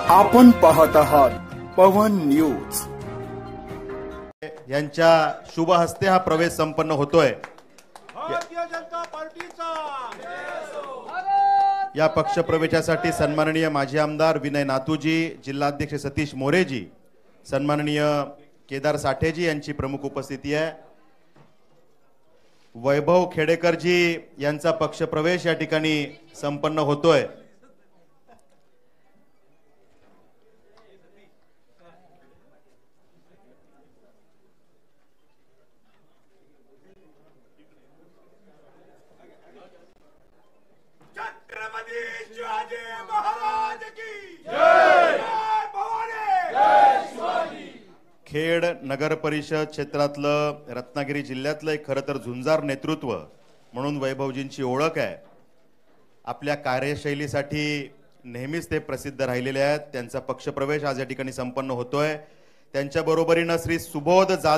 आपण पाहत आहात पवन न्यूज। यांच्या शुभ हस्ते हा प्रवेश संपन्न होतोय। भारतीय जनता पार्टीचा या पक्ष प्रवेशासाठी सन्माननीय माजी आमदार विनय नातूजी, जिल्हाध्यक्ष सतीश मोरेजी, सन्माननीय केदार साठेजी यांची प्रमुख उपस्थिती आहे। वैभव खेडेकरजी यांचा पक्ष प्रवेश या ठिकाणी संपन्न होतोय। छत्रपती शिवाजी महाराज की जय। जय भवानी, जय शिवाजी। खेड नगर परिषद क्षेत्रातलं रत्नागिरी जिल्ह्यातलं एक खरं तर झुंजार नेतृत्व म्हणून वैभवजींची ओळख आहे। आपल्या कार्यशैलीसाठी नेहमीच ते प्रसिद्ध राहिलेले आहेत। त्यांचा पक्षप्रवेश आज या ठिकाणी संपन्न होतोय। त्यांच्या बरोबरीने श्री सुबोध जाधव